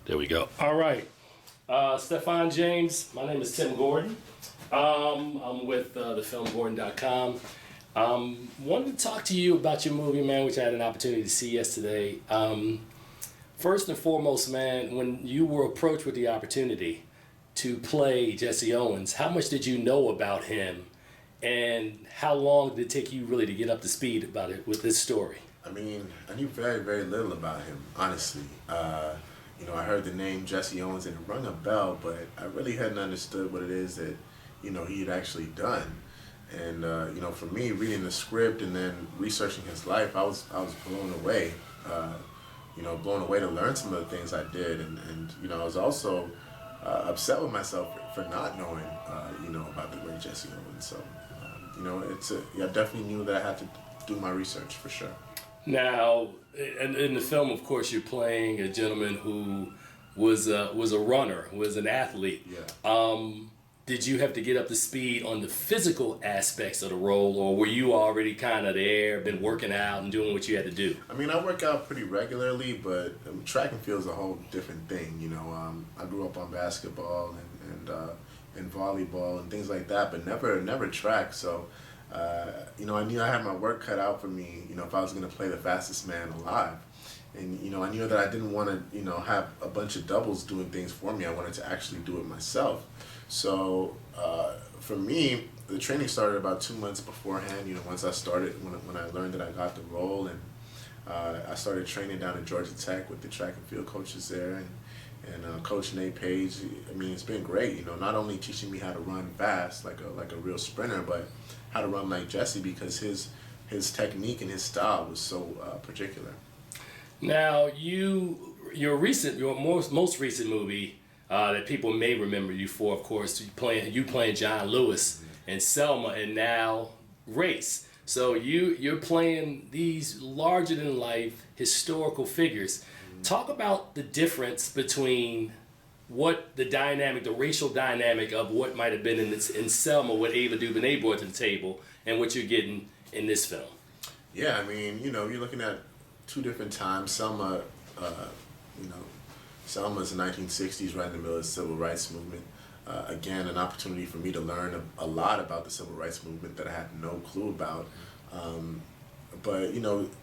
There we go. All right. Stefan James, my name is Tim Gordon. I'm with thefilmgordon.com. Wanted to talk to you about your movie, man, which I had an opportunity to see yesterday. First and foremost, man, when you were approached with the opportunity to play Jesse Owens, how much did you know about him, and how long did it take you really to get up to speed about it with this story? I mean, I knew very, very little about him, honestly. I heard the name Jesse Owens and it rung a bell, but I really hadn't understood what it is that, he had actually done. And, for me, reading the script and then researching his life, I was blown away. Blown away to learn some of the things I did. And I was also upset with myself for not knowing, about the great Jesse Owens. So, I definitely knew that I had to do my research for sure. Now, in the film, of course, you're playing a gentleman who was a runner, was an athlete. Yeah. Did you have to get up to speed on the physical aspects of the role, or were you already kind of there, been working out and doing what you had to do? I mean, I work out pretty regularly, but track and field is a whole different thing. I grew up on basketball and volleyball and things like that, but never track. So. I knew I had my work cut out for me, if I was going to play the fastest man alive. And, I knew that I didn't want to, have a bunch of doubles doing things for me. I wanted to actually do it myself. So, for me, the training started about 2 months beforehand, once I started, when I learned that I got the role. And I started training down at Georgia Tech with the track and field coaches there. And Coach Nate Page, I mean, it's been great, not only teaching me how to run fast, like a real sprinter, but how to run like Jesse, because his technique and his style was so particular. Now, your most recent movie that people may remember you for, of course, you playing John Lewis in Selma, and now Race. So you're playing these larger than life historical figures. Talk about the difference between what the racial dynamic of what might have been in Selma, what Ava DuVernay brought to the table, and what you're getting in this film. Yeah, I mean, you're looking at two different times. Selma's the 1960s, right in the middle of the civil rights movement. Again, an opportunity for me to learn a lot about the civil rights movement that I had no clue about. But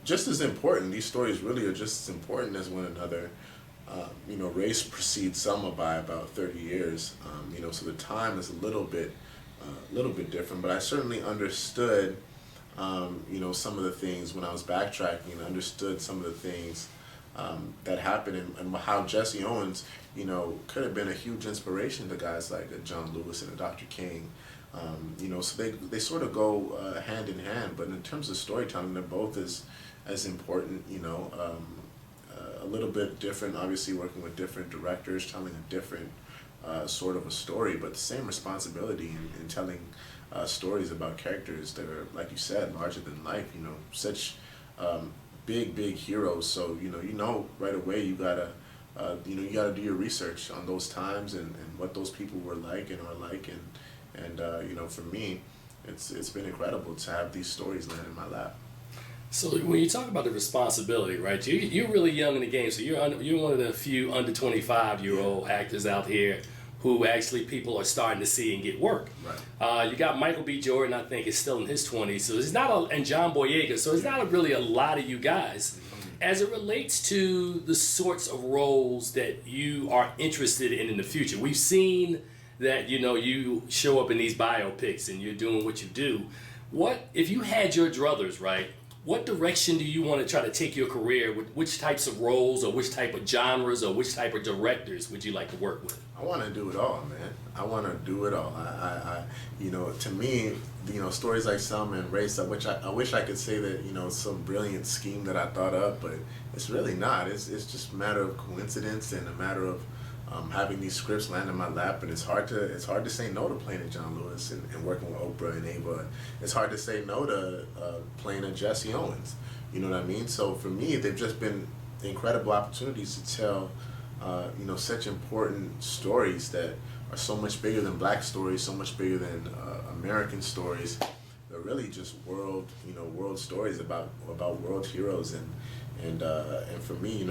just as important, these stories really are just as important as one another. Race precedes Selma by about 30 years. So the time is a little bit different. But I certainly understood, some of the things when I was backtracking, and understood some of the things that happened, and how Jesse Owens, could have been a huge inspiration to guys like John Lewis and Dr. King. So they sort of go hand in hand. But in terms of storytelling, they're both as important. A little bit different, obviously working with different directors, telling a different sort of a story, but the same responsibility in telling stories about characters that are, like you said, larger than life. Such big heroes. So right away you gotta do your research on those times and what those people were like and are like, and for me, it's been incredible to have these stories land in my lap. So when you talk about the responsibility, right? You're really young in the game, so you're one of the few under 25-year-old actors out here who actually people are starting to see and get work. Right. You got Michael B. Jordan, I think, is still in his 20s, so it's not and John Boyega, so it's not really a lot of you guys. As it relates to the sorts of roles that you are interested in the future, we've seen that you show up in these biopics and you're doing what you do. What if you had your druthers, right? What direction do you want to try to take your career with? Which types of roles or which type of genres or which type of directors would you like to work with? I want to do it all, man. I want to do it all. To me, stories like Selma and Race, I wish I could say that, it's some brilliant scheme that I thought of, but it's really not. It's just a matter of coincidence and a matter of having these scripts land in my lap, and it's hard to say no to playing a John Lewis and working with Oprah and Ava. It's hard to say no to playing a Jesse Owens. You know what I mean? So for me, they've just been incredible opportunities to tell, such important stories that are so much bigger than black stories, so much bigger than American stories. They're really just world stories about world heroes, and for me,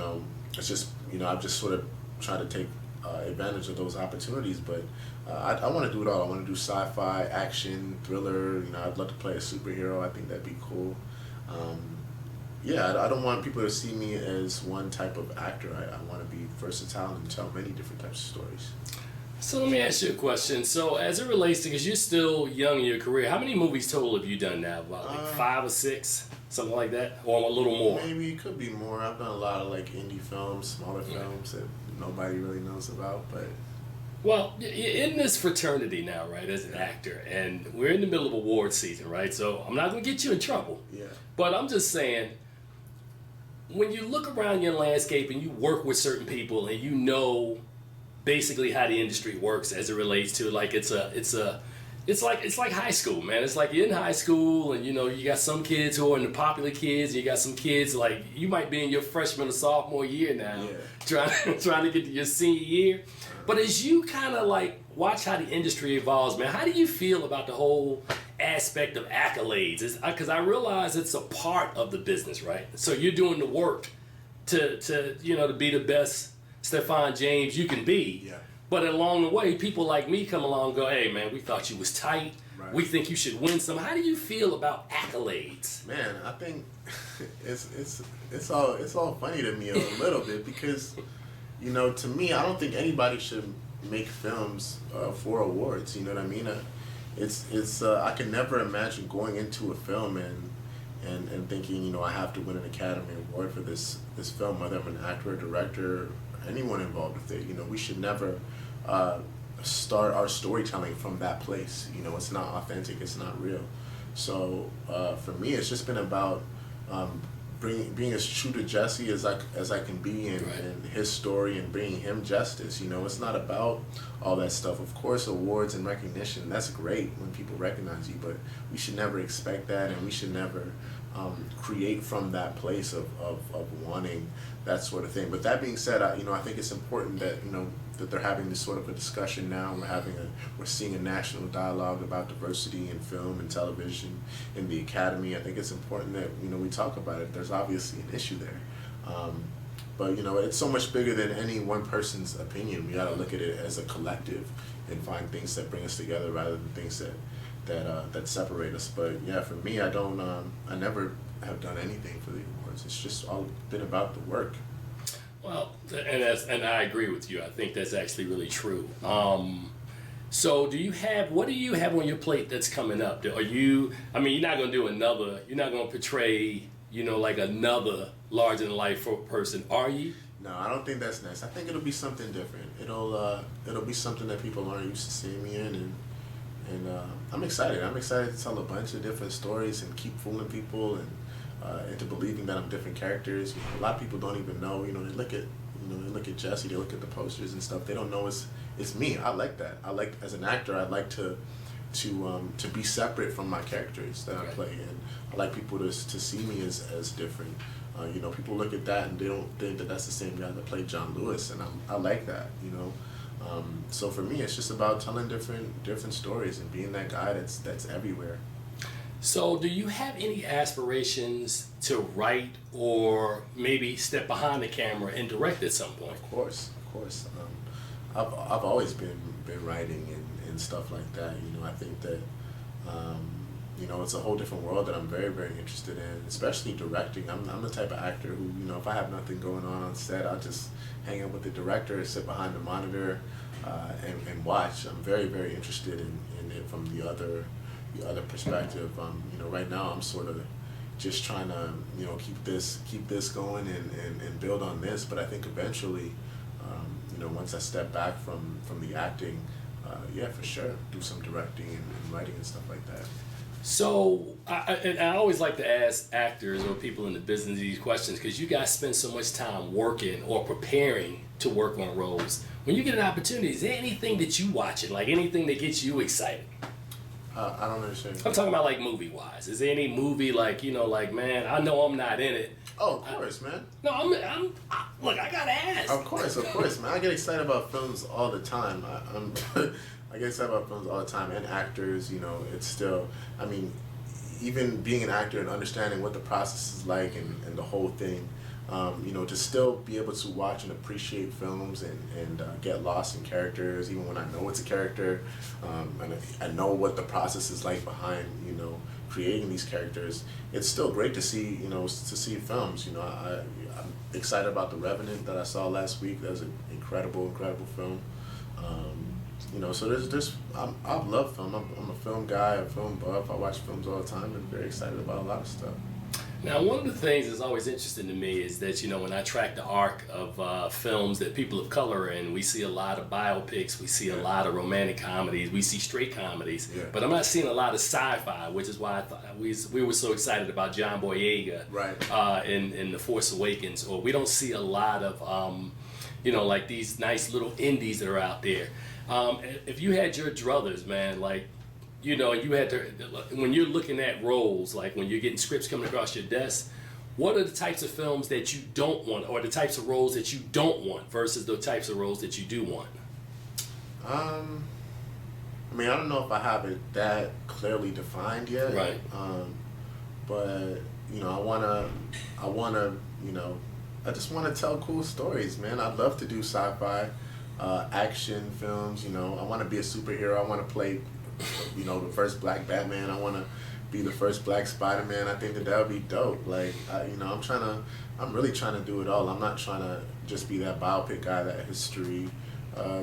it's just, I've just sort of try to take advantage of those opportunities. But I want to do it all. I want to do sci-fi, action, thriller. I'd love to play a superhero. I think that'd be cool. I don't want people to see me as one type of actor. I want to be versatile and tell many different types of stories. So let me ask you a question. So as it relates to, because you're still young in your career, how many movies total have you done now? About like 5 or 6, something like that, or a little more? Maybe it could be more. I've done a lot of like indie films, smaller films that nobody really knows about, but. Well, you're in this fraternity now, right, as an actor, and we're in the middle of award season, right? So I'm not going to get you in trouble. Yeah. But I'm just saying, when you look around your landscape and you work with certain people and you know basically how the industry works as it relates to like it's like high school, man. It's like you're in high school and you got some kids who are in the popular kids, and you got some kids like you might be in your freshman or sophomore year now, trying to get to your senior year. But as you kind of like watch how the industry evolves, man, how do you feel about the whole aspect of accolades? Because I realize it's a part of the business, right? So you're doing the work to be the best Stephan James you can be. Yeah. But along the way, people like me come along and go, hey, man, we thought you was tight. Right. We think you should win some. How do you feel about accolades? Man, I think it's all funny to me a little bit because, to me, I don't think anybody should make films for awards. You know what I mean? I can never imagine going into a film and thinking, I have to win an Academy Award for this film, whether I'm an actor or director, anyone involved with it. We should never start our storytelling from that place. It's not authentic, it's not real. So for me, it's just been about being as true to Jesse as I can be in his story and bringing him justice. It's not about all that stuff. Of course, awards and recognition, that's great when people recognize you, but we should never expect that, and we should never create from that place of wanting that sort of thing. But that being said, I think it's important that that they're having this sort of a discussion now. We're seeing a national dialogue about diversity in film and television in the Academy. I think it's important that we talk about it. There's obviously an issue there, but it's so much bigger than any one person's opinion. We got to look at it as a collective and find things that bring us together rather than things that separate us. But yeah, for me, I never have done anything for the awards. It's just all been about the work. Well, and I agree with you. I think that's actually really true. So what do you have on your plate that's coming up? You're not going to do another, you're not going to portray, like another larger than life person, are you? No, I don't think that's next. I think it'll be something different. It'll be something that people aren't used to seeing me in, and I'm excited. I'm excited to tell a bunch of different stories and keep fooling people and into believing that I'm different characters. A lot of people don't even know. They look at Jesse, they look at the posters and stuff. They don't know it's me. I like that. As an actor, I like to be separate from my characters that I play, and I like people to see me as different. People look at that and they don't think that that's the same guy that played John Lewis, and I like that. So for me, it's just about telling different stories and being that guy that's everywhere. So do you have any aspirations to write or maybe step behind the camera and direct at some point? Of course. I've always been writing and stuff like that. I think that it's a whole different world that I'm very, very interested in, especially directing. I'm the type of actor who, if I have nothing going on set, I'll just hang out with the director, sit behind the monitor, and watch. I'm very, very interested in it from the other perspective. Right now I'm sort of just trying to keep this going and build on this. But I think eventually, once I step back from the acting, for sure, do some directing and writing and stuff like that. So I always like to ask actors or people in the business these questions because you guys spend so much time working or preparing to work on roles. When you get an opportunity, is there anything that you watching, like anything that gets you excited? I don't understand. I'm talking about like movie-wise. Is there any movie like, man, I know I'm not in it. Oh, of course, man. No, look, I gotta ask. Of course, man. I get excited about films all the time. I get excited about films all the time and actors. It's still, even being an actor and understanding what the process is like and the whole thing, To still be able to watch and appreciate films and get lost in characters, even when I know it's a character, and I know what the process is like behind, creating these characters. It's still great to see, to see films. I'm excited about The Revenant that I saw last week. That was an incredible film. So I love film. I'm a film guy, a film buff. I watch films all the time and very excited about a lot of stuff. Now, one of the things that's always interesting to me is that, when I track the arc of films that people of color are in, we see a lot of biopics, we see a lot of romantic comedies, we see straight comedies, but I'm not seeing a lot of sci-fi, which is why I thought we were so excited about John Boyega in The Force Awakens, or we don't see a lot of, like these nice little indies that are out there. If you had your druthers, man, like, you had to, when you're looking at roles, like when you're getting scripts coming across your desk, what are the types of films that you don't want, or the types of roles that you don't want versus the types of roles that you do want? I don't know if I have it that clearly defined yet. Right. But I just want to tell cool stories, man. I'd love to do sci-fi, action films. I want to be a superhero. I want to play, the first black Batman. I want to be the first black Spider-Man. I think that would be dope. Like, I'm really trying to do it all. I'm not trying to just be that biopic guy, that history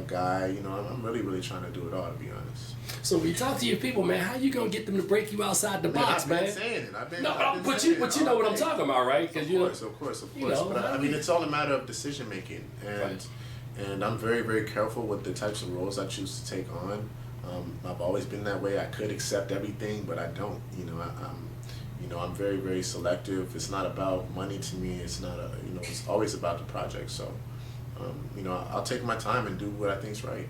guy. I'm really, really trying to do it all, to be honest. So when you talk to your people, man, how you gonna get them to break you outside the box, man? I've been saying it. I've been but saying you know what I'm talking about, right? Of course. But it's all a matter of decision making, and I'm very, very careful with the types of roles I choose to take on. I've always been that way. I could accept everything, but I don't. I'm very, very selective. It's not about money to me. It's not it's always about the project. So, I'll take my time and do what I think's right.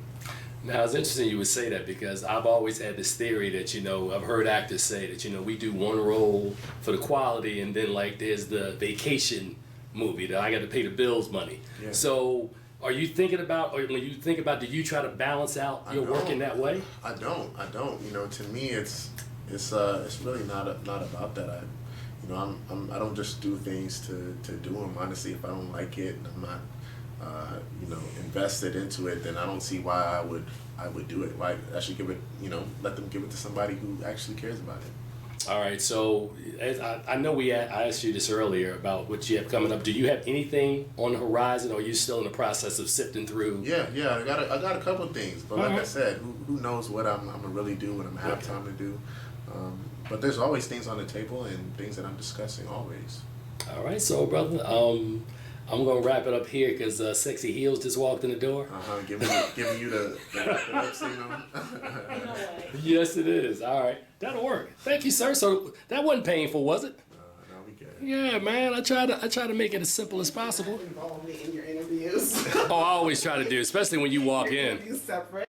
Now, it's interesting you would say that, because I've always had this theory that, I've heard actors say that, we do one role for the quality, and then like there's the vacation movie that I got to pay the bills money. Yeah. So are you thinking about, or when you think about, do you try to balance out your work in that way? I don't. To me, it's really not about that. I don't just do things to do them. Honestly, if I don't like it and I'm not invested into it, then I don't see why I would do it. Why I should give it, let them give it to somebody who actually cares about it. All right. So I know I asked you this earlier about what you have coming up. Do you have anything on the horizon, or are you still in the process of sifting through? Yeah. I got a couple of things, but like I said, who knows what I'm gonna really do, what I'm gonna have time to do. But there's always things on the table and things that I'm discussing always. All right. So, brother, I'm gonna wrap it up here because Sexy Heels just walked in the door. Giving you the lip signal. Yes, it is. All right, that'll work. Thank you, sir. So that wasn't painful, was it? No, we good. Yeah, man. I try to make it as simple as possible. Involve me in your interviews. Oh, I always try to do, especially when you walk in. Interviews separate.